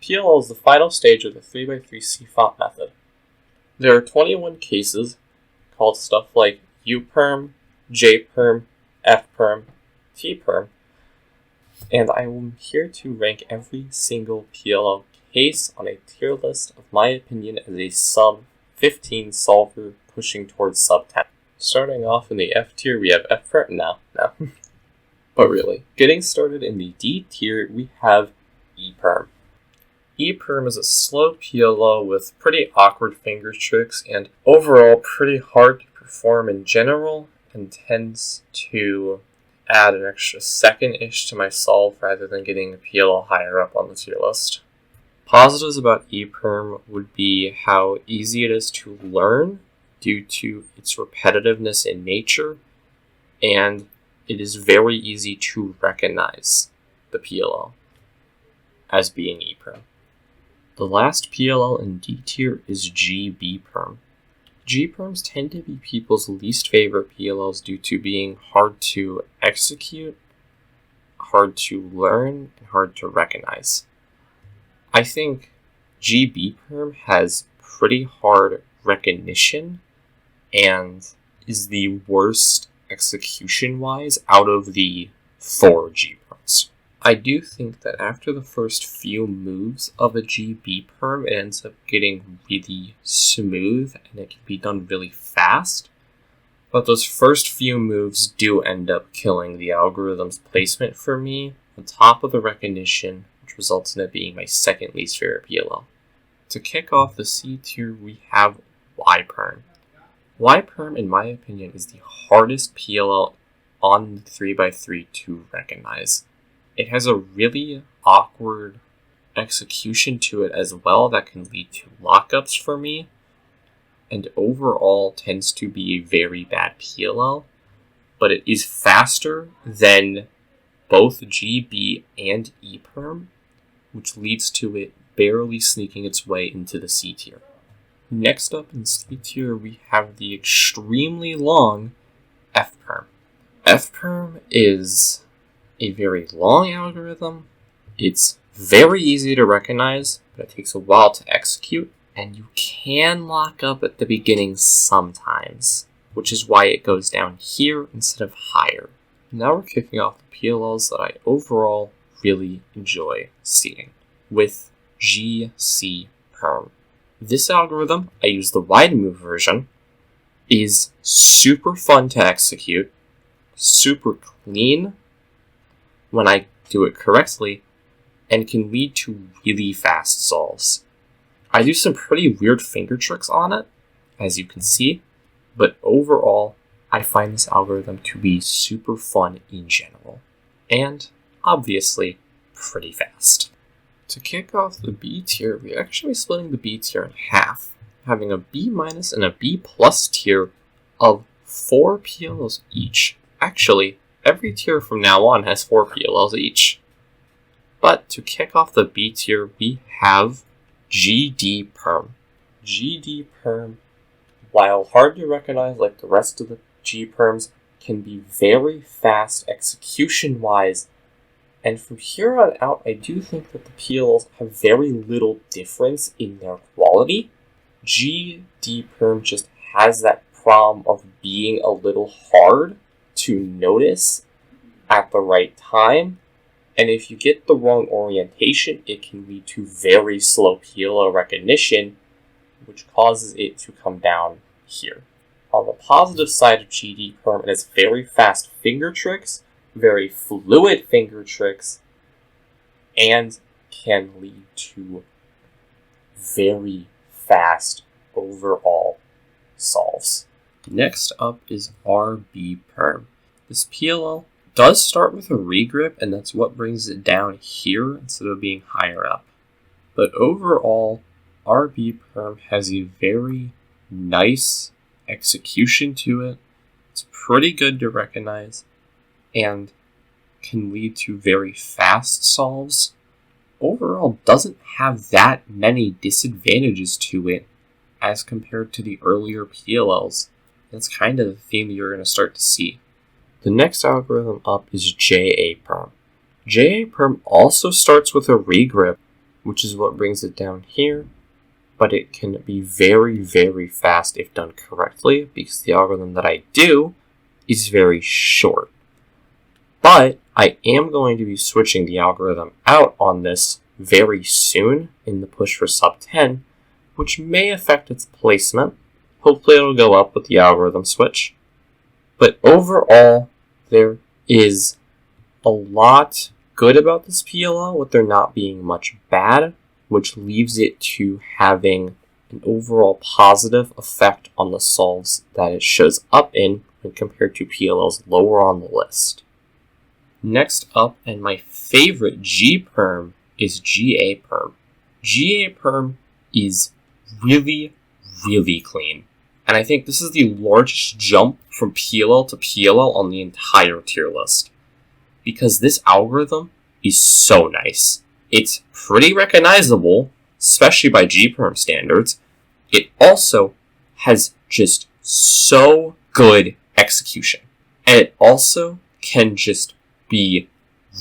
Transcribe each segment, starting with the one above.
PLL is the final stage of the 3x3 C-font method. There are 21 cases called stuff like U-perm, J-perm, F-perm, T-perm, and I am here to rank every single PLL case on a tier list of my opinion as a sub 15 solver pushing towards sub 10. Starting off in the F tier, we have F-perm. No. But really, getting started in the D tier, we have E-perm. E-perm is a slow PLL with pretty awkward finger tricks and overall pretty hard to perform in general, and tends to add an extra second-ish to my solve rather than getting a PLL higher up on the tier list. Positives about E-perm would be how easy it is to learn due to its repetitiveness in nature, and it is very easy to recognize the PLL as being E-perm. The last PLL in D tier is GB-perm. G-perms tend to be people's least favorite PLLs due to being hard to execute, hard to learn, and hard to recognize. I think GB-perm has pretty hard recognition and is the worst execution-wise out of the 4 G-perms. I do think that after the first few moves of a GB-perm, it ends up getting really smooth and it can be done really fast. But those first few moves do end up killing the algorithm's placement for me on top of the recognition, which results in it being my second least favorite PLL. To kick off the C tier, we have Y-perm. Y-perm, in my opinion, is the hardest PLL on the 3x3 to recognize. It has a really awkward execution to it as well that can lead to lockups for me, and overall tends to be a very bad PLL, but it is faster than both GB and E-perm, which leads to it barely sneaking its way into the C tier. Next up in C tier, we have the extremely long F-perm. F-perm is a very long algorithm. It's very easy to recognize, but it takes a while to execute, and you can lock up at the beginning sometimes, which is why it goes down here instead of higher. Now we're kicking off the PLLs that I overall really enjoy seeing, with GC-perm. This algorithm, I use the wide move version, is super fun to execute, super clean when I do it correctly, and can lead to really fast solves. I do some pretty weird finger tricks on it, as you can see, but overall, I find this algorithm to be super fun in general, and obviously pretty fast. To kick off the B tier, we're actually splitting the B tier in half, having a B- and a B+ tier of 4 PLLs each. Actually, every tier from now on has 4 PLLs each. But to kick off the B tier, we have GD-perm. GD-perm, while hard to recognize like the rest of the G-perms, can be very fast execution-wise. And from here on out, I do think that the PLLs have very little difference in their quality. GD-perm just has that problem of being a little hard to notice at the right time, and if you get the wrong orientation, it can lead to very slow PLL recognition, which causes it to come down here. On the positive side of GD-perm, it has very fast finger tricks, very fluid finger tricks, and can lead to very fast overall solves. Next up is RB-perm. This PLL does start with a regrip, and that's what brings it down here instead of being higher up. But overall, RB-perm has a very nice execution to it. It's pretty good to recognize, and can lead to very fast solves. Overall, doesn't have that many disadvantages to it as compared to the earlier PLLs. That's kind of the theme you're going to start to see. The next algorithm up is JA-perm. JA-perm also starts with a regrip, which is what brings it down here, but it can be very, very fast if done correctly, because the algorithm that I do is very short. But I am going to be switching the algorithm out on this very soon in the push for sub 10, which may affect its placement. Hopefully it'll go up with the algorithm switch. But overall, there is a lot good about this PLL, with there not being much bad, which leaves it to having an overall positive effect on the solves that it shows up in when compared to PLLs lower on the list. Next up, and my favorite G-perm, is GA-perm. GA-perm is really, really clean. And I think this is the largest jump from PLL to PLL on the entire tier list. Because this algorithm is so nice. It's pretty recognizable, especially by G-perm standards. It also has just so good execution. And it also can just be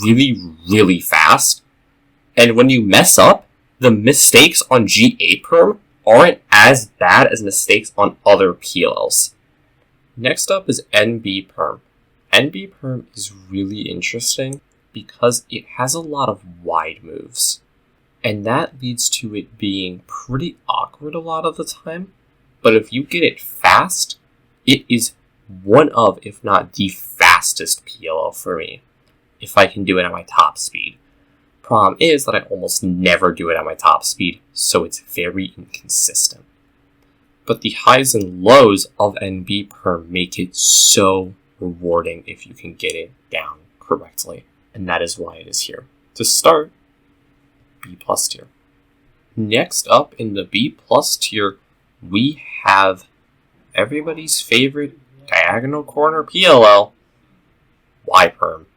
really, really fast. And when you mess up, the mistakes on GA-perm aren't as bad as mistakes on other PLLs. Next up is NB-perm. NB-perm is really interesting because it has a lot of wide moves. And that leads to it being pretty awkward a lot of the time. But if you get it fast, it is one of, if not the fastest PLL for me, if I can do it at my top speed. Problem is that I almost never do it at my top speed, so it's very inconsistent. But the highs and lows of NB-perm make it so rewarding if you can get it down correctly, and that is why it is here. To start, B+ tier. Next up in the B+ tier, we have everybody's favorite diagonal corner PLL, Y-perm.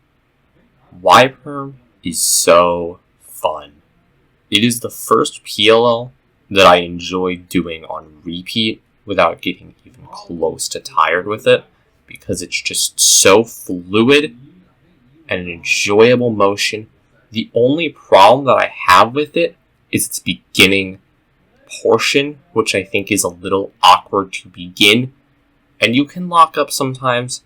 Y-perm is so fun. It is the first PLL that I enjoy doing on repeat without getting even close to tired with it, because it's just so fluid and an enjoyable motion. The only problem that I have with it is its beginning portion, which I think is a little awkward to begin, and you can lock up sometimes.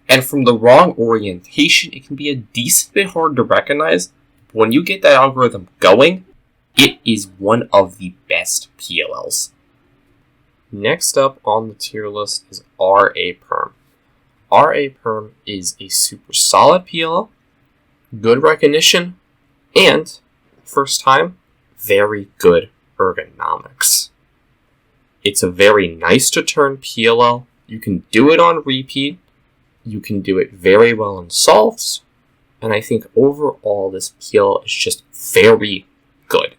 And from the wrong orientation, it can be a decent bit hard to recognize. But when you get that algorithm going, it is one of the best PLLs. Next up on the tier list is RA-perm. RA-perm is a super solid PLL, good recognition, and, first time, very good ergonomics. It's a very nice to turn PLL. You can do it on repeat. You can do it very well in solves, and I think overall this PLL is just very good.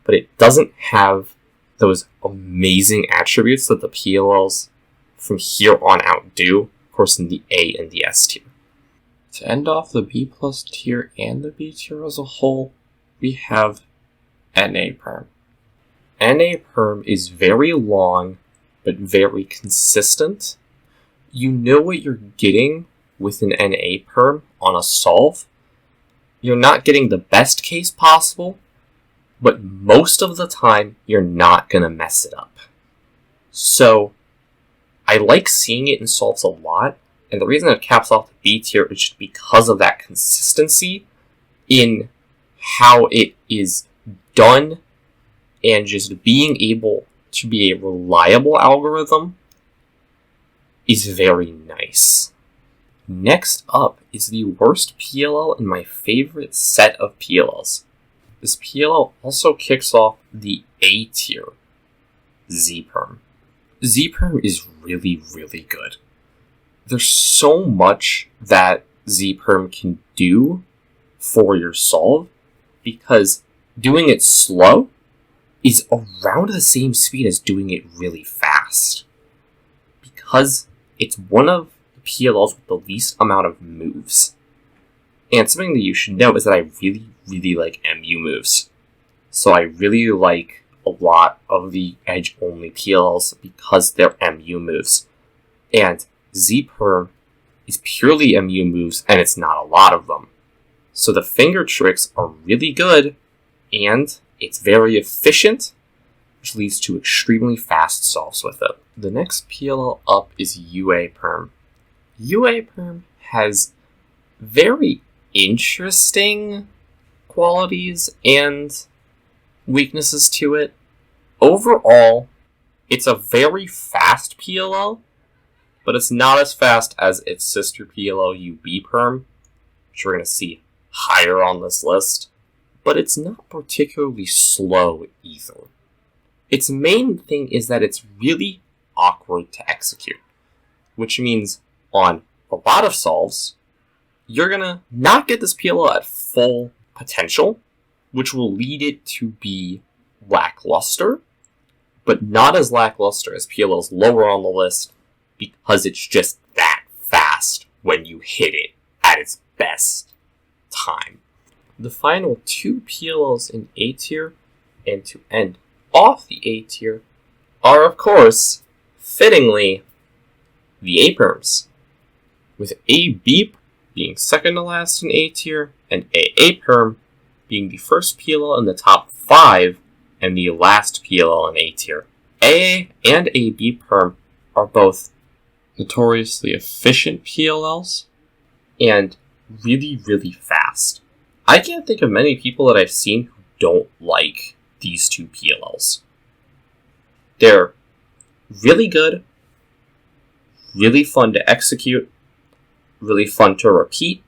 But it doesn't have those amazing attributes that the PLLs from here on out do, of course in the A and the S tier. To end off the B+ tier and the B tier as a whole, we have NA-perm. NA-perm is very long, but very consistent. You know what you're getting with an NA-perm on a solve. You're not getting the best case possible, but most of the time, you're not going to mess it up. So, I like seeing it in solves a lot, and the reason it caps off the B tier is just because of that consistency in how it is done, and just being able to be a reliable algorithm is very nice. Next up is the worst PLL in my favorite set of PLLs. This PLL also kicks off the A tier, Z-perm. Z-perm is really, really good. There's so much that Z-perm can do for your solve, because doing it slow is around the same speed as doing it really fast. Because it's one of the PLLs with the least amount of moves. And something that you should know is that I really, really like MU moves. So I really like a lot of the edge-only PLLs because they're MU moves. And Z-perm is purely MU moves, and it's not a lot of them. So the finger tricks are really good, and it's very efficient, which leads to extremely fast solves with it. The next PLL up is UA Perm. UA Perm has very interesting qualities and weaknesses to it. Overall, it's a very fast PLL, but it's not as fast as its sister PLL UB Perm, which we're going to see higher on this list, but it's not particularly slow either. Its main thing is that it's really awkward to execute, which means on a lot of solves, you're going to not get this PLL at full potential, which will lead it to be lackluster, but not as lackluster as PLLs lower on the list because it's just that fast when you hit it at its best time. The final two PLLs in A tier and to end off the A tier are, of course, fittingly, the A perms, with A beep being second to last in A tier and AA perm being the first PLL in the top 5 and the last PLL in A tier. AA and AB perm are both notoriously efficient PLLs and really, really fast. I can't think of many people that I've seen who don't like these two PLLs. They're really good, really fun to execute, really fun to repeat,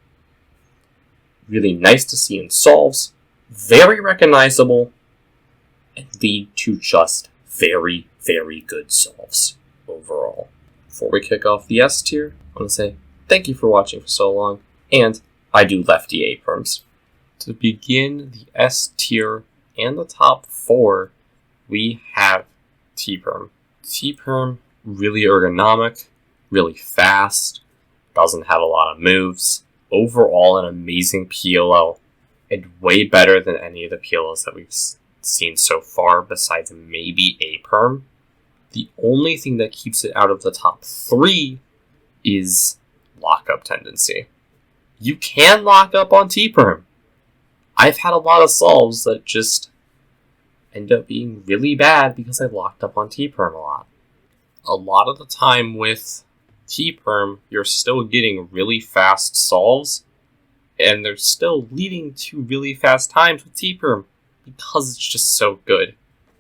really nice to see in solves, very recognizable, and lead to just very, very good solves overall. Before we kick off the S tier, I want to say thank you for watching for so long, and I do lefty A perms. To begin the S tier and the top 4, we have T perm. T perm, really ergonomic, really fast, doesn't have a lot of moves. Overall, an amazing PLL, and way better than any of the PLLs that we've seen so far, besides maybe A perm. The only thing that keeps it out of the top 3 is lockup tendency. You can lock up on T perm. I've had a lot of solves that just end up being really bad because I locked up on T perm a lot. A lot of the time with T perm, you're still getting really fast solves, and they're still leading to really fast times with T perm because it's just so good.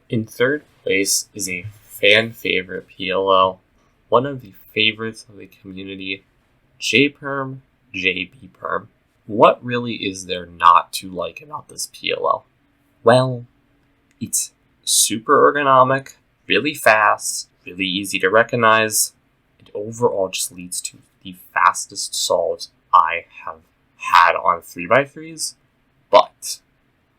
In third place is a fan favorite PLL, one of the favorites of the community, J perm, JB perm. What really is there not to like about this PLL? Well, it's super ergonomic, really fast, really easy to recognize, and overall just leads to the fastest solves I have had on 3x3s. But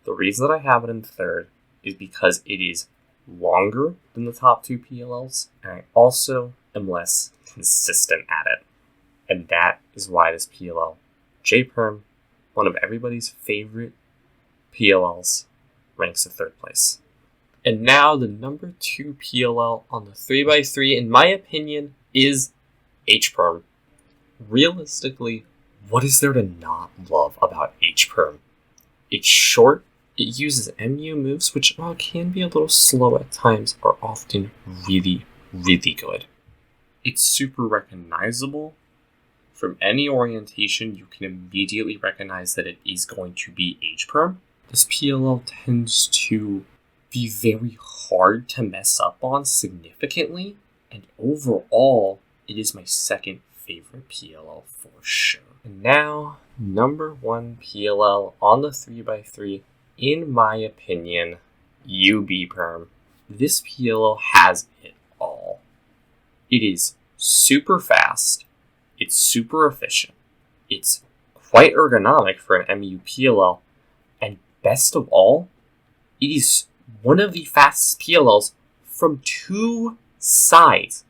the reason that I have it in third is because it is longer than the top 2 PLLs, and I also am less consistent at it. And that is why this PLL, J perm, one of everybody's favorite PLLs, ranks in third place. And now the number 2 PLL on the 3x3, in my opinion, is H perm. Realistically, what is there to not love about H perm? It's short, it uses MU moves, which while can be a little slow at times, are often really, really good. It's super recognizable. From any orientation, you can immediately recognize that it is going to be H perm. This PLL tends to be very hard to mess up on significantly, and overall, it is my second favorite PLL for sure. And now, number 1 PLL on the 3x3, in my opinion, UB perm. This PLL has it all. It is super fast, it's super efficient, it's quite ergonomic for an MU PLL, and best of all, it is one of the fastest PLLs from 2 sides,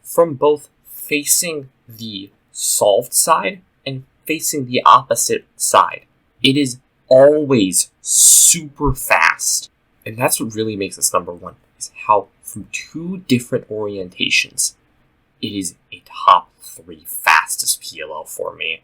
from both facing the solved side and facing the opposite side. It is always super fast, and that's what really makes this number 1, is how from 2 different orientations, it is a top 3 fastest PLL for me.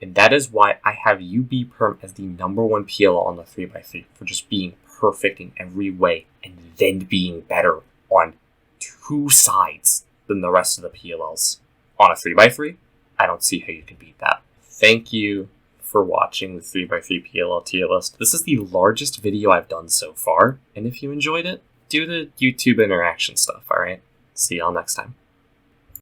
And that is why I have UB perm as the number 1 PLL on the 3x3, for just being perfect in every way and then being better on 2 sides than the rest of the PLLs on a 3x3, I don't see how you can beat that. Thank you for watching the 3x3 PLL tier list. This is the largest video I've done so far, and if you enjoyed it, do the YouTube interaction stuff, alright? See y'all next time.